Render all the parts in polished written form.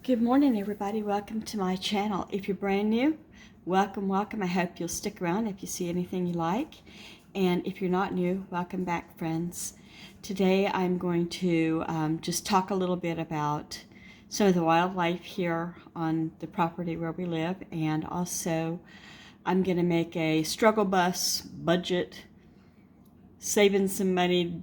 Good morning, everybody. Welcome to my channel. If you're brand new, welcome. I hope you'll stick around if you see anything you like. And if you're not new, welcome back, friends. Today I'm going to just talk a little bit about some of the wildlife here on the property where we live, and also I'm going to make a struggle bus budget, saving some money,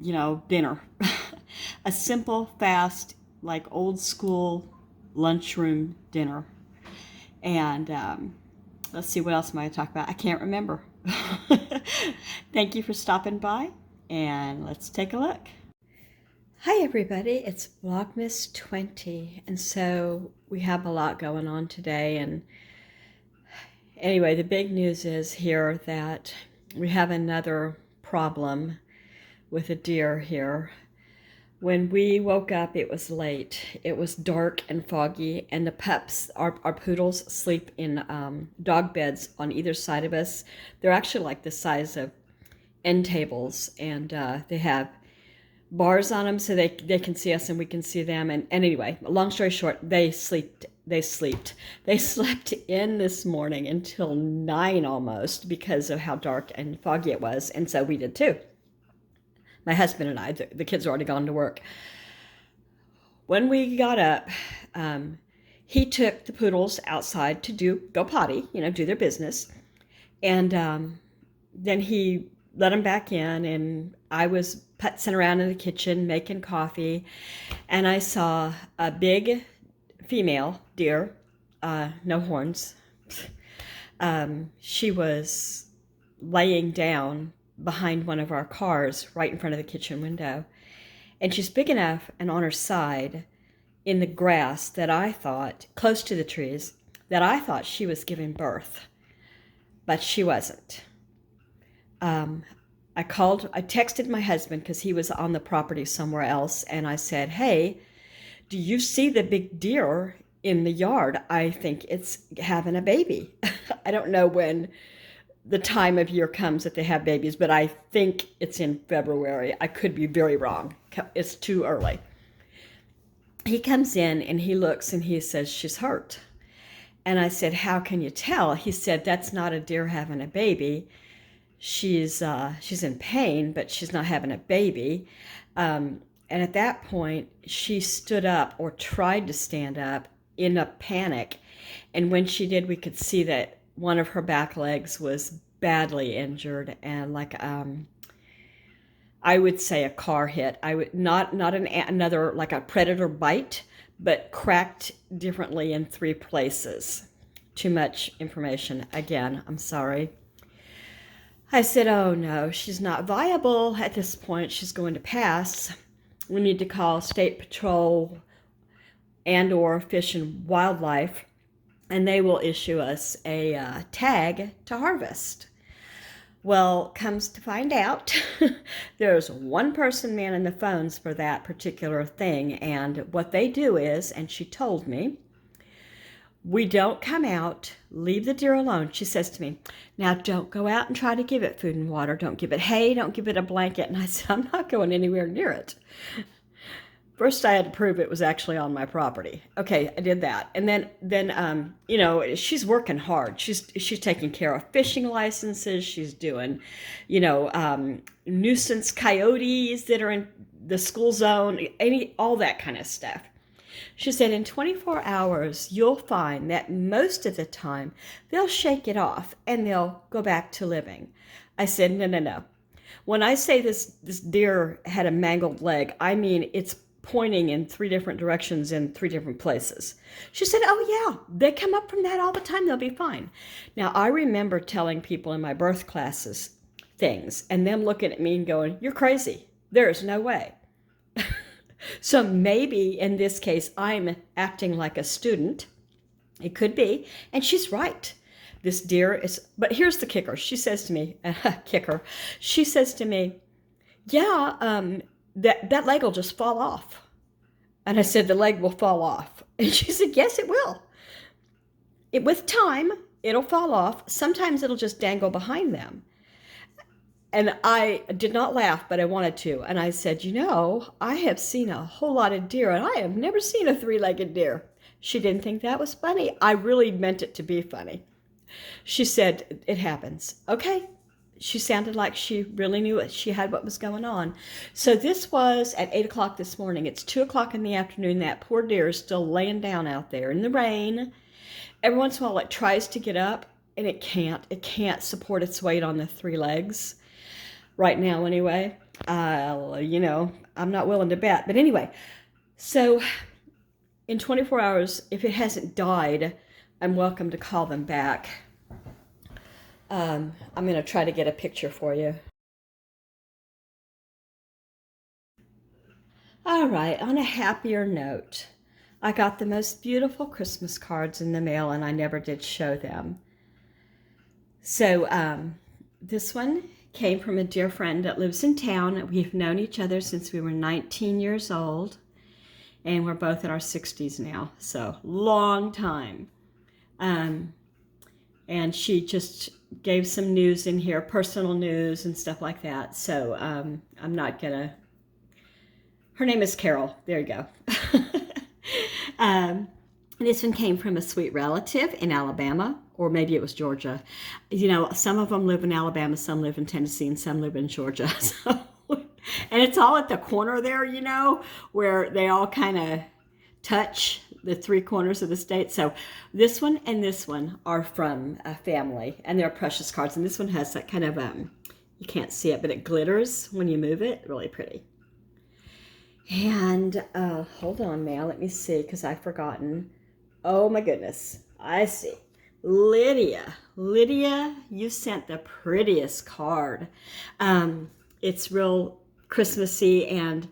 dinner. A simple, fast, like old school lunchroom dinner. And let's see, what else am I going to talk about? I can't remember. Thank you for stopping by, and let's take a look. Hi everybody, it's Vlogmas 20, and so we have a lot going on today. And anyway, the big news is here that we have another problem with a deer here. When we woke up, it was late. It was dark and foggy, and the pups, our poodles, sleep in dog beds on either side of us. They're actually like the size of end tables, and they have bars on them so they can see us and we can see them. And anyway, long story short, they slept in this morning until 9 almost, because of how dark and foggy it was, and so we did too. My husband and I, the kids are already gone to work. When we got up, he took the poodles outside to go potty, do their business. And then he let them back in, and I was putzing around in the kitchen making coffee, and I saw a big female deer, no horns. She was laying down behind one of our cars right in front of the kitchen window. And she's big enough and on her side in the grass that I thought, close to the trees, that I thought she was giving birth. But she wasn't. I texted my husband because he was on the property somewhere else, and I said, hey, do you see the big deer in the yard? I think it's having a baby. I don't know when the time of year comes that they have babies, but I think it's in February. I could be very wrong. It's too early. He comes in and he looks and he says, she's hurt. And I said, how can you tell? He said, that's not a deer having a baby. She's in pain, but she's not having a baby. And at that point, she stood up, or tried to stand up, in a panic. And when she did, we could see that one of her back legs was badly injured, and I would say a car hit. I would not another like a predator bite, but cracked differently in 3 places. Too much information. Again, I'm sorry. I said, oh no, she's not viable at this point. She's going to pass. We need to call State Patrol and/or Fish and Wildlife, and they will issue us a tag to harvest. Well, comes to find out, there's one person manning the phones for that particular thing, and what they do is, and she told me, we don't come out, leave the deer alone. She says to me, now don't go out and try to give it food and water. Don't give it hay, don't give it a blanket. And I said, I'm not going anywhere near it. First, I had to prove it was actually on my property. Okay, I did that. And then she's working hard. She's taking care of fishing licenses. She's doing, nuisance coyotes that are in the school zone, all that kind of stuff. She said, in 24 hours, you'll find that most of the time, they'll shake it off and they'll go back to living. I said, no. When I say this deer had a mangled leg, I mean it's pointing in 3 different directions in 3 different places. She said, oh yeah, they come up from that all the time. They'll be fine. Now, I remember telling people in my birth classes things and them looking at me and going, you're crazy. There is no way. So maybe in this case, I'm acting like a student. It could be. And she's right. This deer is, but here's the kicker. She says to me, she says to me, yeah, that leg will just fall off. And I said, the leg will fall off. And she said, yes, it will. With time, it'll fall off. Sometimes it'll just dangle behind them. And I did not laugh, but I wanted to. And I said, you know, I have seen a whole lot of deer, and I have never seen a three-legged deer. She didn't think that was funny. I really meant it to be funny. She said, it happens. Okay. She sounded like she really knew it. She had what was going on. So this was at 8 o'clock this morning. It's 2 o'clock in the afternoon. That poor deer is still laying down out there in the rain. Every once in a while it tries to get up, and it can't. It can't support its weight on the three legs. Right now anyway. You know, I'm not willing to bet. But anyway, so in 24 hours, if it hasn't died, I'm welcome to call them back. I'm going to try to get a picture for you. All right, on a happier note, I got the most beautiful Christmas cards in the mail, and I never did show them. So this one came from a dear friend that lives in town. We've known each other since we were 19 years old, and we're both in our 60s now, so long time. And she just gave some news in here, personal news and stuff like that. So I'm not gonna, her name is Carol. There you go. This one came from a sweet relative in Alabama, or maybe it was Georgia. You know, some of them live in Alabama, some live in Tennessee, and some live in Georgia. So, and it's all at the corner there, you know, where they all kind of touch the three corners of the state. So this one and this one are from a family, and they're precious cards. And this one has that kind of, you can't see it, but it glitters when you move it. Really pretty. And hold on now, let me see, because I've forgotten. Oh my goodness, I see. Lydia, you sent the prettiest card. It's real Christmassy, and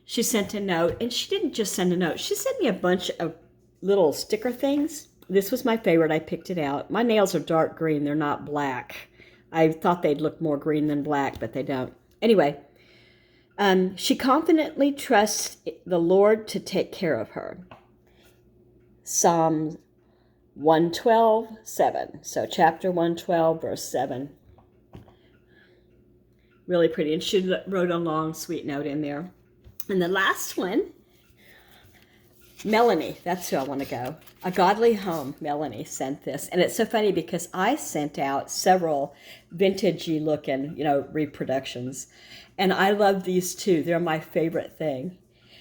she sent a note, and she didn't just send a note. She sent me a bunch of little sticker things. This was my favorite. I picked it out. My nails are dark green. They're not black. I thought they'd look more green than black, but they don't. Anyway, she confidently trusts the Lord to take care of her. Psalm 112:7. So chapter 112, verse 7. Really pretty. And she wrote a long, sweet note in there. And the last one, Melanie, that's who I want to go. A Godly Home, Melanie sent this. And it's so funny because I sent out several vintagey looking, you know, reproductions. And I love these too. They're my favorite thing.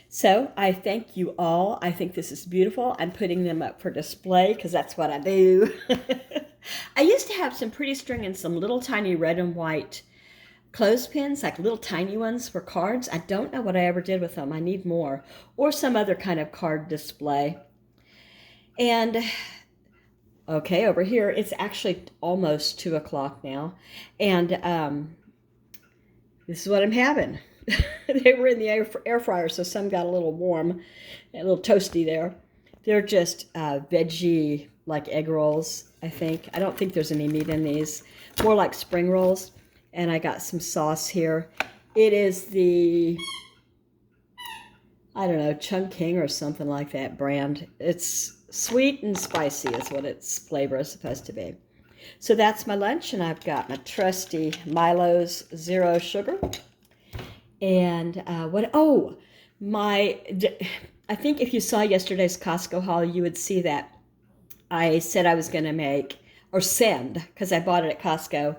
So I thank you all. I think this is beautiful. I'm putting them up for display because that's what I do. I used to have some pretty string and some little tiny red and white clothespins, like little tiny ones for cards. I don't know what I ever did with them. I need more. Or some other kind of card display. And okay, over here, it's actually almost 2 o'clock now. And this is what I'm having. They were in the air fryer, so some got a little warm, a little toasty there. They're just veggie, like egg rolls, I think. I don't think there's any meat in these. More like spring rolls. And I got some sauce here. It is the, I don't know, Chungking or something like that brand. It's sweet and spicy is what its flavor is supposed to be. So that's my lunch, and I've got my trusty Milo's Zero Sugar. And I think if you saw yesterday's Costco haul, you would see that I said I was going to make, or send, because I bought it at Costco,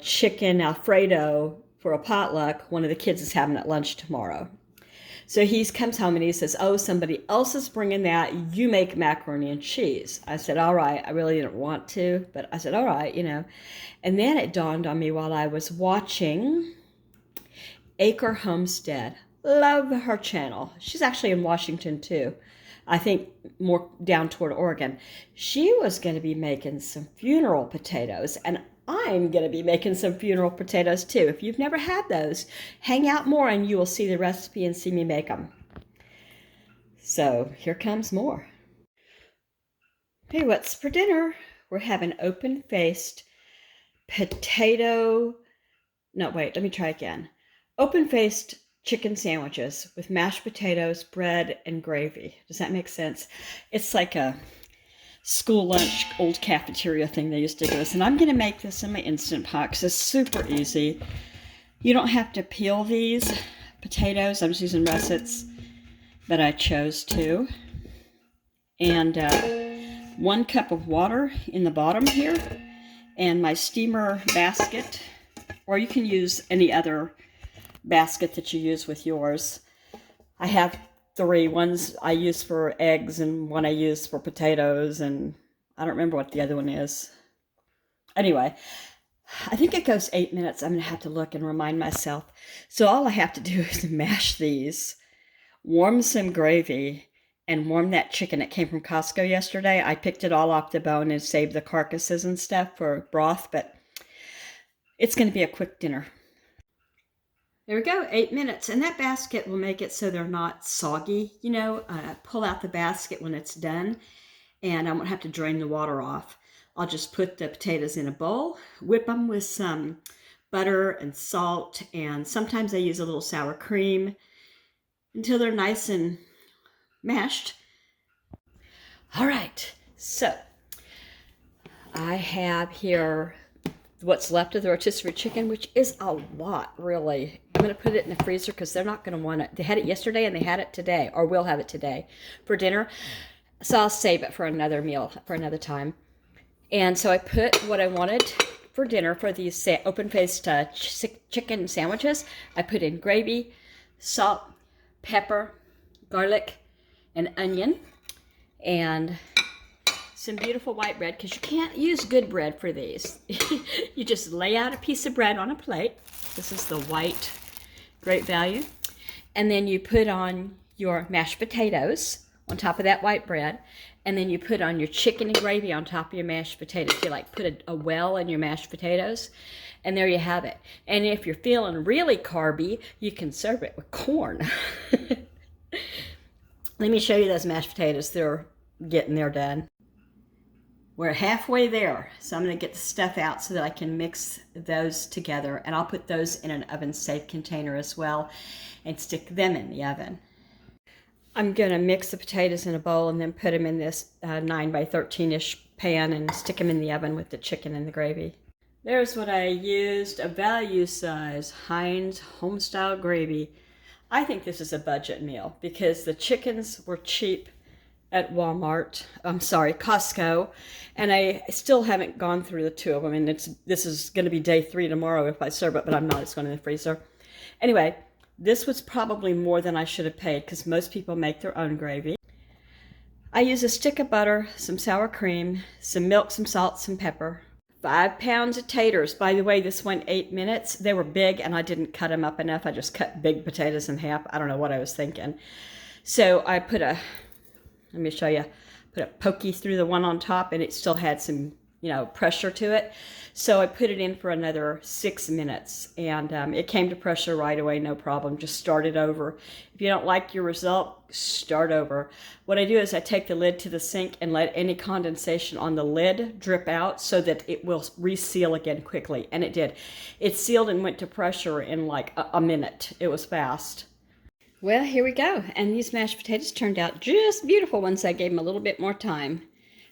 chicken Alfredo for a potluck. One of the kids is having at lunch tomorrow. So he comes home and he says, oh, somebody else is bringing that. You make macaroni and cheese. I said, all right. I really didn't want to, but I said, all right, you know. And then it dawned on me while I was watching Acre Homestead. Love her channel. She's actually in Washington too. I think more down toward Oregon. She was going to be making some funeral potatoes, and I'm going to be making some funeral potatoes too. If you've never had those, hang out more and you will see the recipe and see me make them. So here comes more. Hey, what's for dinner? We're having open-faced potato, no, wait, let me try again. Open-faced chicken sandwiches with mashed potatoes, bread, and gravy. Does that make sense? It's like a school lunch, old cafeteria thing they used to give us. And I'm going to make this in my Instant Pot because it's super easy. You don't have to peel these potatoes. I'm just using russets, but I chose to. And 1 cup of water in the bottom here. And my steamer basket, or you can use any other basket that you use with yours. I have 3. One's I use for eggs and one I use for potatoes, and I don't remember what the other one is. Anyway, I think it goes 8 minutes. I'm going to have to look and remind myself. So all I have to do is mash these, warm some gravy, and warm that chicken that came from Costco yesterday. I picked it all off the bone and saved the carcasses and stuff for broth, but it's going to be a quick dinner. There we go, 8 minutes. And that basket will make it so they're not soggy. You know, pull out the basket when it's done, and I won't have to drain the water off. I'll just put the potatoes in a bowl, whip them with some butter and salt, and sometimes I use a little sour cream until they're nice and mashed. All right, so I have here what's left of the rotisserie chicken, which is a lot, really. I'm going to put it in the freezer because they're not going to want it. They had it yesterday and they had it today, or will have it today for dinner. So I'll save it for another meal, for another time. And so I put what I wanted for dinner for these open-faced chicken sandwiches. I put in gravy, salt, pepper, garlic, and onion, and some beautiful white bread, because you can't use good bread for these. You just lay out a piece of bread on a plate. This is the white Great Value. And then you put on your mashed potatoes on top of that white bread. And then you put on your chicken and gravy on top of your mashed potatoes. You like put a well in your mashed potatoes. And there you have it. And if you're feeling really carby, you can serve it with corn. Let me show you those mashed potatoes. They're getting there done. We're halfway there, so I'm going to get the stuff out so that I can mix those together, and I'll put those in an oven-safe container as well and stick them in the oven. I'm going to mix the potatoes in a bowl and then put them in this 9 by 13-ish pan and stick them in the oven with the chicken and the gravy. There's what I used, a value size Heinz Homestyle gravy. I think this is a budget meal because the chickens were cheap at Costco, and I still haven't gone through the 2 of them, and this is going to be day 3 tomorrow if I serve it, but I'm not. It's going in the freezer. Anyway, this was probably more than I should have paid because most people make their own gravy. I use a stick of butter, some sour cream, some milk, some salt, some pepper. 5 pounds of taters. By the way, this went 8 minutes. They were big, and I didn't cut them up enough. I just cut big potatoes in half. I don't know what I was thinking. So I put let me show you, put a pokey through the one on top, and it still had some, pressure to it. So I put it in for another 6 minutes, and it came to pressure right away, no problem. Just start it over. If you don't like your result, start over. What I do is I take the lid to the sink and let any condensation on the lid drip out so that it will reseal again quickly, and it did. It sealed and went to pressure in like a minute. It was fast. Well, here we go. And these mashed potatoes turned out just beautiful once I gave them a little bit more time.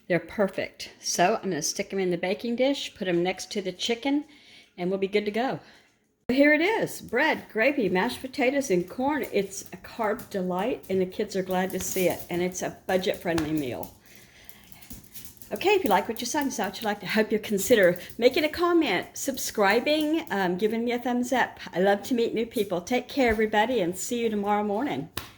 They're perfect. So I'm going to stick them in the baking dish, put them next to the chicken, and we'll be good to go. Here it is. Bread, gravy, mashed potatoes, and corn. It's a carb delight, and the kids are glad to see it. And it's a budget-friendly meal. Okay, if you like what you saw, what you like, I hope you'll consider making a comment, subscribing, giving me a thumbs up. I love to meet new people. Take care, everybody, and see you tomorrow morning.